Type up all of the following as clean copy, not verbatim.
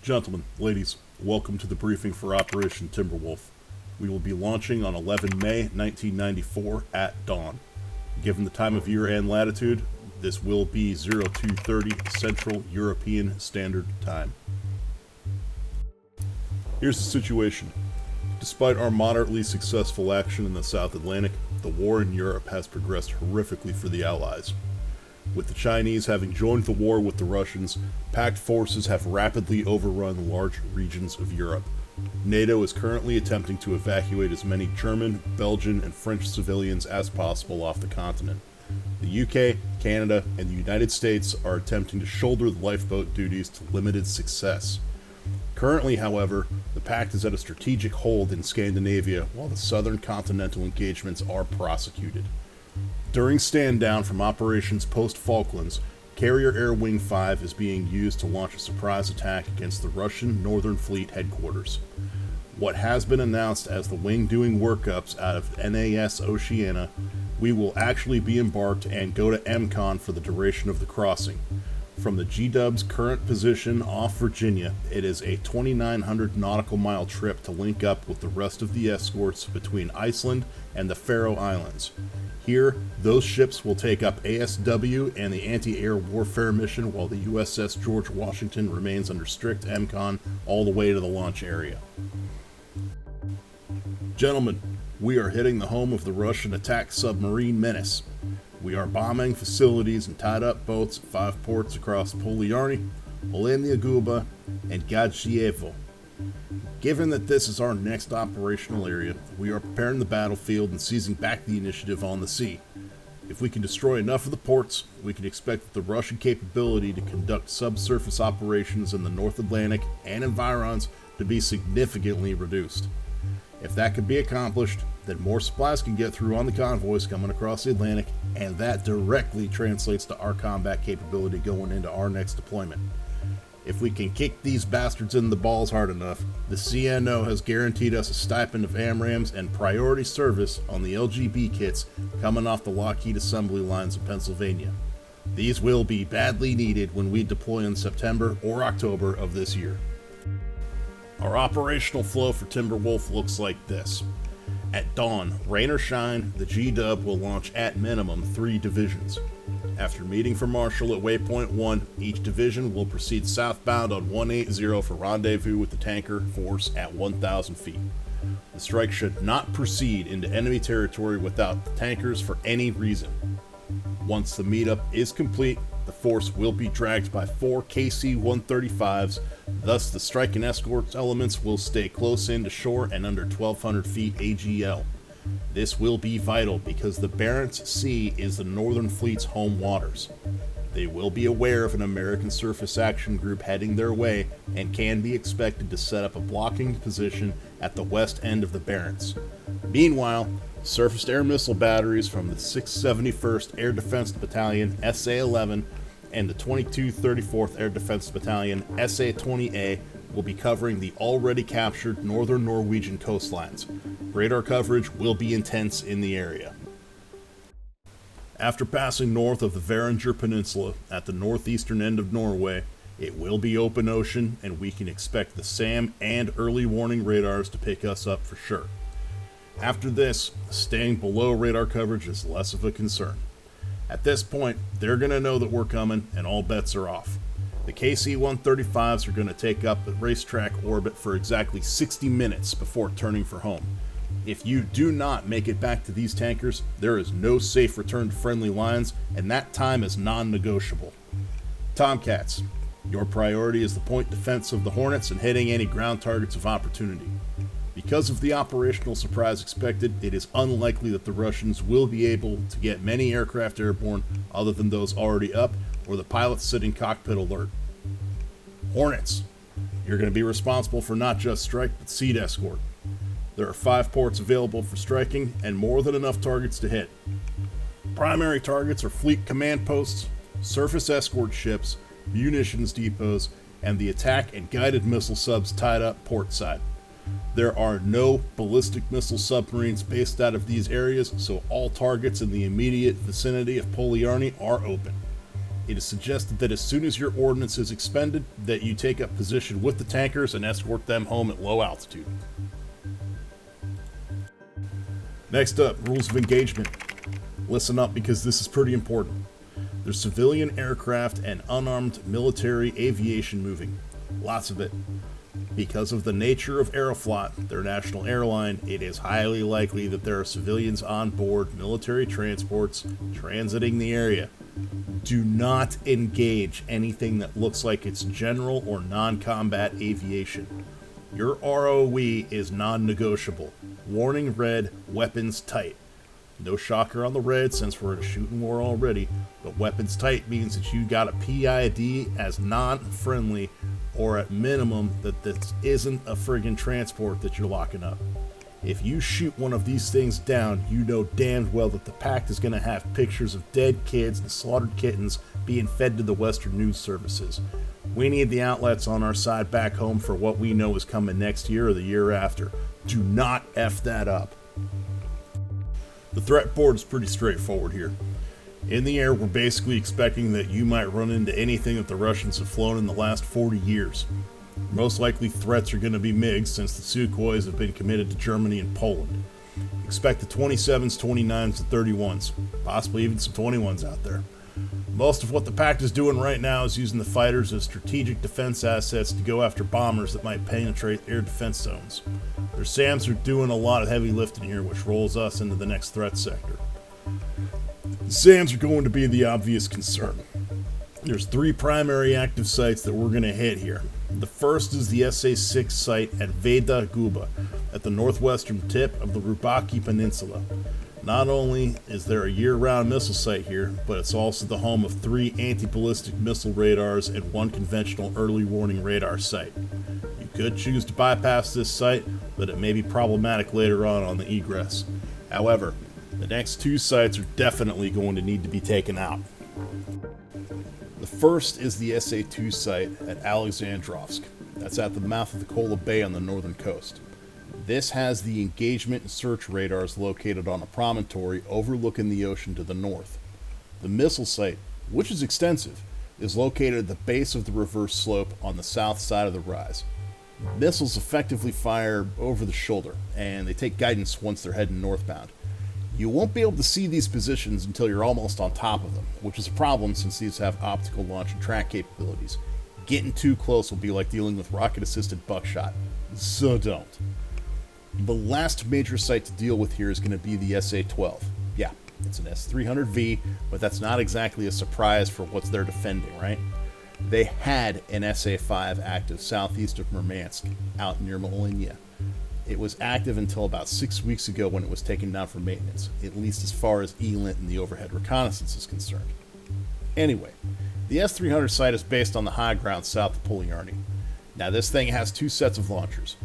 Gentlemen, ladies, welcome to the briefing for Operation Timberwolf. We will be launching on 11 May 1994 at dawn. Given the time of year and latitude, this will be 0230 Central European Standard Time. Here's the situation. Despite our moderately successful action in the South Atlantic, the war in Europe has progressed horrifically for the Allies. With the Chinese having joined the war with the Russians, packed forces have rapidly overrun large regions of Europe. NATO is currently attempting to evacuate as many German, Belgian, and French civilians as possible off the continent. The UK, Canada, and the United States are attempting to shoulder the lifeboat duties to limited success. Currently, however, the pact is at a strategic hold in Scandinavia while the southern continental engagements are prosecuted. During stand-down from operations post-Falklands, Carrier Air Wing 5 is being used to launch a surprise attack against the Russian Northern Fleet headquarters. What has been announced as the wing doing workups out of NAS Oceania, we will actually be embarked and go to MCON for the duration of the crossing. From the G-Dub's current position off Virginia, it is a 2,900 nautical mile trip to link up with the rest of the escorts between Iceland and the Faroe Islands. Here, those ships will take up ASW and the anti-air warfare mission while the USS George Washington remains under strict MCON all the way to the launch area. Gentlemen, we are hitting the home of the Russian attack submarine menace. We are bombing facilities and tied up boats at 5 ports across Polyarny, Olemnia Guba, and Gadjievo. Given that this is our next operational area, we are preparing the battlefield and seizing back the initiative on the sea. If we can destroy enough of the ports, we can expect the Russian capability to conduct subsurface operations in the North Atlantic and environs to be significantly reduced. If that can be accomplished, then more supplies can get through on the convoys coming across the Atlantic, and that directly translates to our combat capability going into our next deployment. If we can kick these bastards in the balls hard enough, the CNO has guaranteed us a stipend of AMRAAMs and priority service on the LGB kits coming off the Lockheed assembly lines in Pennsylvania. These will be badly needed when we deploy in September or October of this year. Our operational flow for Timberwolf looks like this. At dawn, rain or shine, the G-Dub will launch at minimum 3 divisions. After meeting for Marshall at Waypoint 1, each division will proceed southbound on 180 for rendezvous with the tanker force at 1,000 feet. The strike should not proceed into enemy territory without the tankers for any reason. Once the meetup is complete, the force will be dragged by 4 KC-135s, thus the strike and escort elements will stay close in to shore and under 1,200 feet AGL. This will be vital because the Barents Sea is the Northern Fleet's home waters. They will be aware of an American surface action group heading their way and can be expected to set up a blocking position at the west end of the Barents. Meanwhile, surface air missile batteries from the 671st Air Defense Battalion SA-11 and the 2234th Air Defense Battalion SA-20A will be covering the already captured northern Norwegian coastlines. Radar coverage will be intense in the area. After passing north of the Varinger Peninsula at the northeastern end of Norway, it will be open ocean and we can expect the SAM and early warning radars to pick us up for sure. After this, staying below radar coverage is less of a concern. At this point, they're going to know that we're coming and all bets are off. The KC-135s are going to take up the racetrack orbit for exactly 60 minutes before turning for home. If you do not make it back to these tankers, there is no safe return to friendly lines, and that time is non-negotiable. Tomcats, your priority is the point defense of the Hornets and hitting any ground targets of opportunity. Because of the operational surprise expected, it is unlikely that the Russians will be able to get many aircraft airborne other than those already up, or the pilots sitting cockpit alert. Hornets, you're going to be responsible for not just strike, but seed escort. There are 5 ports available for striking, and more than enough targets to hit. Primary targets are fleet command posts, surface escort ships, munitions depots, and the attack and guided missile subs tied up port side. There are no ballistic missile submarines based out of these areas, so all targets in the immediate vicinity of Polyarny are open. It is suggested that as soon as your ordnance is expended, that you take up position with the tankers and escort them home at low altitude. Next up, rules of engagement. Listen up because this is pretty important. There's civilian aircraft and unarmed military aviation moving. Lots of it. Because of the nature of Aeroflot, their national airline, it is highly likely that there are civilians on board military transports transiting the area. Do not engage anything that looks like it's general or non-combat aviation. Your ROE is non-negotiable. Warning red, weapons tight. No shocker on the red since we're in a shooting war already, but weapons tight means that you got a PID as non-friendly, or at minimum that this isn't a friggin' transport that you're locking up. If you shoot one of these things down, you know damned well that the pact is going to have pictures of dead kids and slaughtered kittens being fed to the Western news services. We need the outlets on our side back home for what we know is coming next year or the year after. Do not F that up. The threat board is pretty straightforward here. In the air, we're basically expecting that you might run into anything that the Russians have flown in the last 40 years. Most likely threats are going to be MiGs since the Sukhois have been committed to Germany and Poland. Expect the 27s, 29s, and 31s, possibly even some 21s out there. Most of what the Pact is doing right now is using the fighters as strategic defense assets to go after bombers that might penetrate air defense zones. Their SAMs are doing a lot of heavy lifting here, which rolls us into the next threat sector. The SAMs are going to be the obvious concern. There's 3 primary active sites that we're going to hit here. The first is the SA-6 site at Veda Guba, at the northwestern tip of the Rubaki Peninsula. Not only is there a year-round missile site here, but it's also the home of 3 anti-ballistic missile radars and 1 conventional early warning radar site. You could choose to bypass this site, but it may be problematic later on the egress. However, the next 2 sites are definitely going to need to be taken out. The first is the SA-2 site at Alexandrovsk. That's at the mouth of the Kola Bay on the northern coast. This has the engagement and search radars located on a promontory overlooking the ocean to the north. The missile site, which is extensive, is located at the base of the reverse slope on the south side of the rise. Missiles effectively fire over the shoulder, and they take guidance once they're heading northbound. You won't be able to see these positions until you're almost on top of them, which is a problem since these have optical launch and track capabilities. Getting too close will be like dealing with rocket-assisted buckshot, so don't. The last major site to deal with here is going to be the SA-12. Yeah, it's an S-300V, but that's not exactly a surprise for what they're defending, right? They had an SA-5 active southeast of Murmansk, out near Volhynia. It was active until about 6 weeks ago when it was taken down for maintenance, at least as far as ELINT and the overhead reconnaissance is concerned. Anyway, the S-300 site is based on the high ground south of Polyarny. Now this thing has 2 sets of launchers.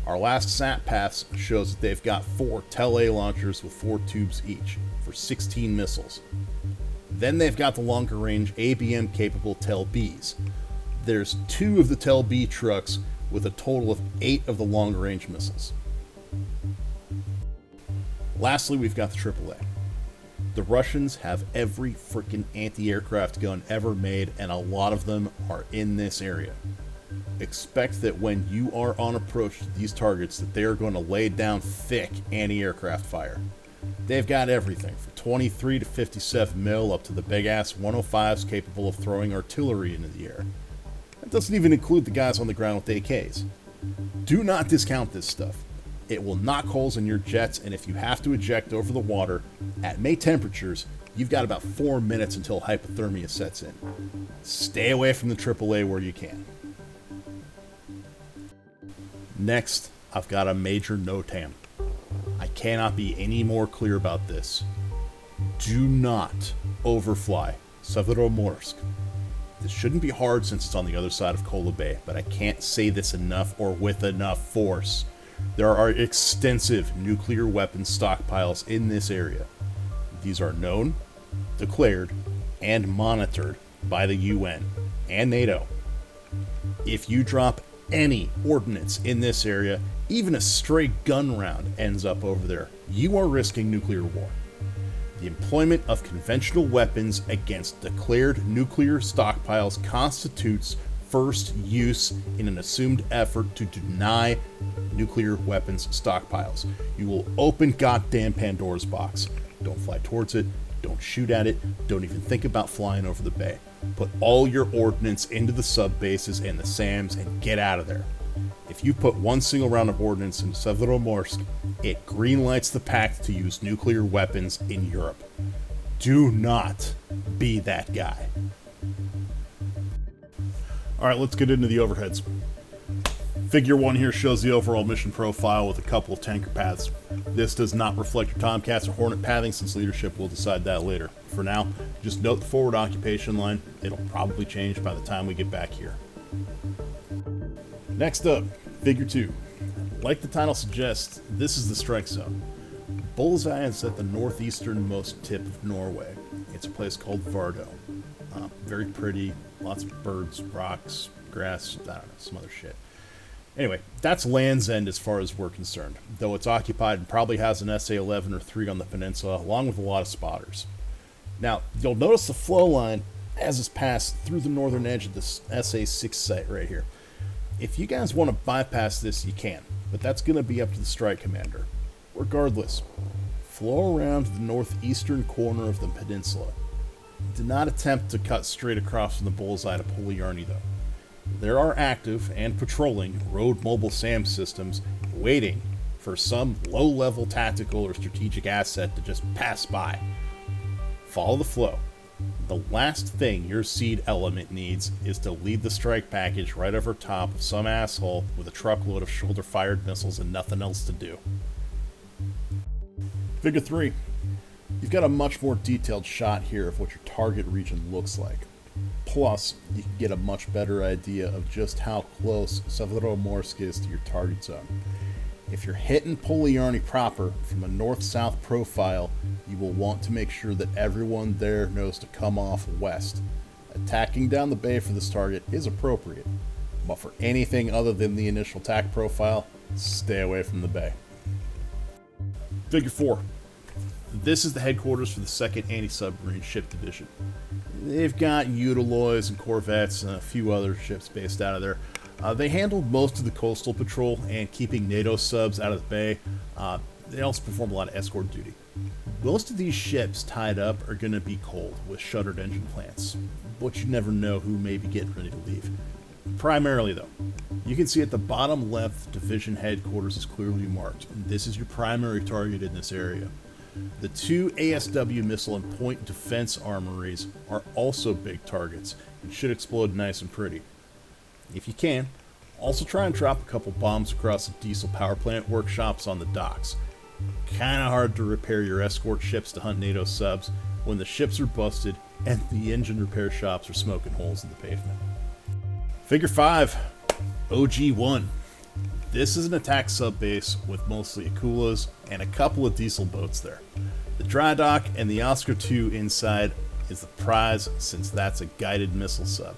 Our last SAT pass shows that they've got 4 Tel-A launchers with 4 tubes each, for 16 missiles. Then they've got the longer range ABM capable Tel-Bs. There's 2 of the Tel-B trucks with a total of 8 of the longer range missiles. Lastly, we've got the AAA. The Russians have every freaking anti-aircraft gun ever made, and a lot of them are in this area. Expect that when you are on approach to these targets that they are going to lay down thick anti-aircraft fire. They've got everything from 23 to 57 mil up to the big-ass 105s capable of throwing artillery into the air. That doesn't even include the guys on the ground with AKs. Do not discount this stuff. It will knock holes in your jets, and if you have to eject over the water, at May temperatures, you've got about 4 minutes until hypothermia sets in. Stay away from the AAA where you can. Next, I've got a major NOTAM. I cannot be any more clear about this. Do not overfly Severomorsk. This shouldn't be hard since it's on the other side of Kola Bay, but I can't say this enough or with enough force. There are extensive nuclear weapons stockpiles in this area. These are known, declared, and monitored by the UN and NATO. If you drop any ordnance in this area, even a stray gun round ends up over there, you are risking nuclear war. The employment of conventional weapons against declared nuclear stockpiles constitutes first use in an assumed effort to deny nuclear weapons stockpiles. You will open goddamn Pandora's box. Don't fly towards it. Don't shoot at it. Don't even think about flying over the bay. Put all your ordnance into the sub-bases and the SAMs and get out of there. If you put one single round of ordnance into Severomorsk, it greenlights the pact to use nuclear weapons in Europe. Do not be that guy. Alright, let's get into the overheads. Figure 1 here shows the overall mission profile with a couple of tanker paths. This does not reflect your Tomcats or Hornet pathing, since leadership will decide that later. For now, just note the forward occupation line. It'll probably change by the time we get back here. Next up, Figure 2. Like the title suggests, this is the strike zone. Bullseye is at the northeasternmost tip of Norway. It's a place called Vardo. Very pretty, lots of birds, rocks, grass, I don't know, some other shit. Anyway, that's Land's End as far as we're concerned, though it's occupied and probably has an SA-11 or 3 on the peninsula, along with a lot of spotters. Now, you'll notice the flow line as it's passed through the northern edge of this SA-6 site right here. If you guys want to bypass this, you can, but that's going to be up to the strike commander. Regardless, flow around the northeastern corner of the peninsula. Do not attempt to cut straight across from the Bullseye to Polyarny, though. There are active and patrolling road mobile SAM systems waiting for some low-level tactical or strategic asset to just pass by. Follow the flow. The last thing your seed element needs is to lead the strike package right over top of some asshole with a truckload of shoulder-fired missiles and nothing else to do. Figure 3. You've got a much more detailed shot here of what your target region looks like. Plus, you can get a much better idea of just how close Severomorsk is to your target zone. If you're hitting Polyarny proper from a north-south profile, you will want to make sure that everyone there knows to come off west. Attacking down the bay for this target is appropriate, but for anything other than the initial attack profile, stay away from the bay. Figure 4. This is the headquarters for the 2nd Anti-Submarine Ship Division. They've got Utiloys and Corvettes and a few other ships based out of there. They handled most of the coastal patrol and keeping NATO subs out of the bay. They also perform a lot of escort duty. Most of these ships tied up are going to be cold with shuttered engine plants, but you never know who may be getting ready to leave. Primarily, though, you can see at the bottom left, division headquarters is clearly marked, and this is your primary target in this area. The 2 ASW missile and point defense armories are also big targets and should explode nice and pretty. If you can, also try and drop a couple bombs across the diesel power plant workshops on the docks. Kinda hard to repair your escort ships to hunt NATO subs when the ships are busted and the engine repair shops are smoking holes in the pavement. Figure 5, OG-1. This is an attack sub-base with mostly Akulas and a couple of diesel boats there. The dry dock and the Oscar II inside is the prize, since that's a guided missile sub.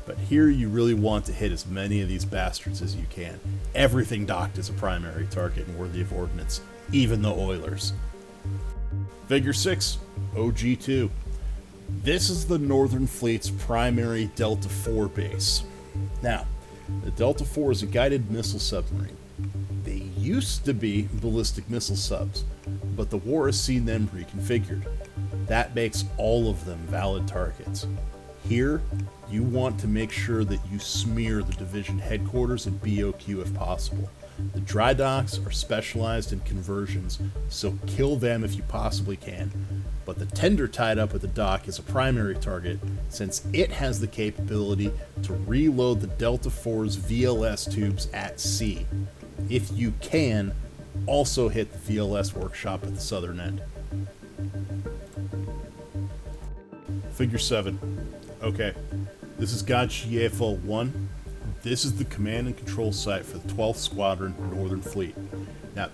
But here you really want to hit as many of these bastards as you can. Everything docked is a primary target and worthy of ordnance, even the oilers. Figure 6, OG-2. This is the Northern Fleet's primary Delta IV base. Now, the Delta IV is a guided missile submarine. They used to be ballistic missile subs, but the war has seen them reconfigured. That makes all of them valid targets. Here, you want to make sure that you smear the division headquarters and BOQ if possible. The dry docks are specialized in conversions, so kill them if you possibly can. But the tender tied up at the dock is a primary target, since it has the capability to reload the Delta IV's VLS tubes at sea. If you can, also hit the VLS workshop at the southern end. Figure 7. Okay, this is Godchiefo 1. This is the command and control site for the 12th Squadron Northern Fleet. Now,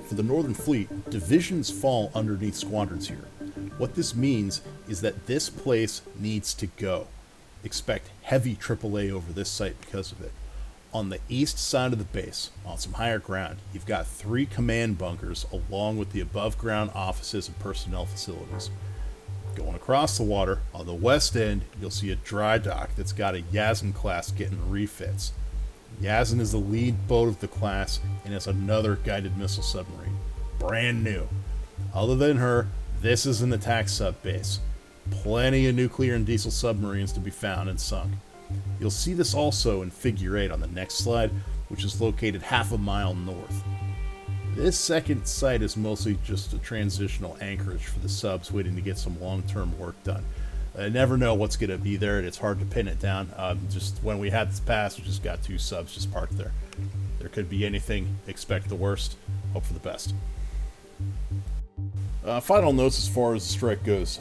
for the Northern Fleet, divisions fall underneath squadrons here. What this means is that this place needs to go. Expect heavy AAA over this site because of it. On the east side of the base, on some higher ground, you've got 3 command bunkers along with the above ground offices and personnel facilities. Going across the water, on the west end, you'll see a dry dock that's got a Yazin class getting refits. Yazin is the lead boat of the class and is another guided missile submarine. Brand new. Other than her, this is an attack sub base. Plenty of nuclear and diesel submarines to be found and sunk. You'll see this also in Figure 8 on the next slide, which is located half a mile north. This second site is mostly just a transitional anchorage for the subs waiting to get some long-term work done. I never know what's going to be there, and it's hard to pin it down. Just when we had this pass, we just got 2 subs just parked there. There could be anything. Expect the worst. Hope for the best. Final notes as far as the strike goes.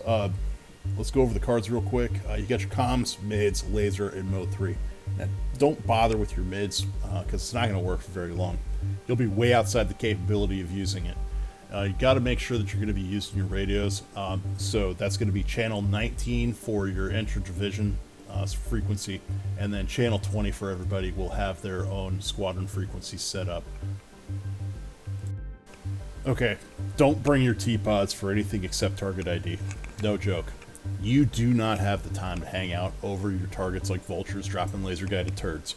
Let's go over the cards real quick. You got your comms, mids, laser, and mode 3. Now, don't bother with your mids, because it's not going to work for very long. You'll be way outside the capability of using it. You got to make sure that you're going to be using your radios. So that's going to be channel 19 for your intra-division frequency, and then channel 20 for everybody will have their own squadron frequency set up. Okay, don't bring your T-pods for anything except target ID. No joke. You do not have the time to hang out over your targets like vultures dropping laser-guided turds.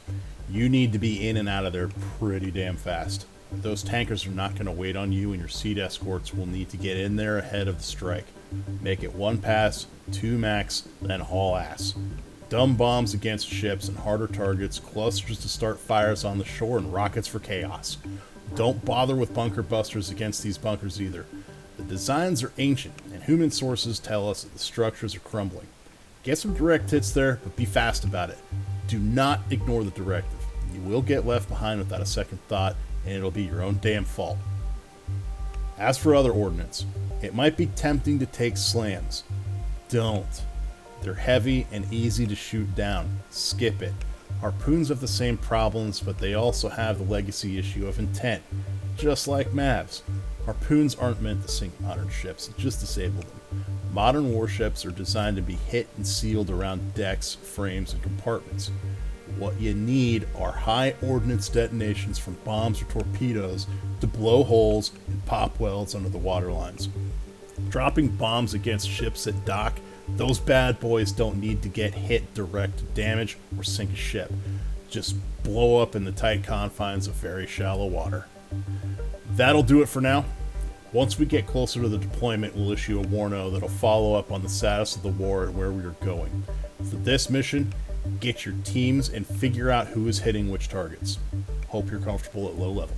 You need to be in and out of there pretty damn fast. Those tankers are not going to wait on you, and your seat escorts will need to get in there ahead of the strike. Make it 1 pass, 2 max, then haul ass. Dumb bombs against ships and harder targets, clusters to start fires on the shore, and rockets for chaos. Don't bother with bunker busters against these bunkers either. The designs are ancient, and human sources tell us that the structures are crumbling. Get some direct hits there, but be fast about it. Do not ignore the directive. You will get left behind without a second thought, and it'll be your own damn fault. As for other ordnance, it might be tempting to take slams. Don't. They're heavy and easy to shoot down. Skip it. Harpoons have the same problems, but they also have the legacy issue of intent, just like Mavs. Harpoons aren't meant to sink modern ships, just disable them. Modern warships are designed to be hit and sealed around decks, frames, and compartments. What you need are high ordnance detonations from bombs or torpedoes to blow holes and pop welds under the waterlines. Dropping bombs against ships at dock, those bad boys don't need to get hit direct to damage or sink a ship. Just blow up in the tight confines of very shallow water. That'll do it for now. Once we get closer to the deployment, we'll issue a warno that'll follow up on the status of the war and where we are going. For this mission, get your teams and figure out who is hitting which targets. Hope you're comfortable at low level.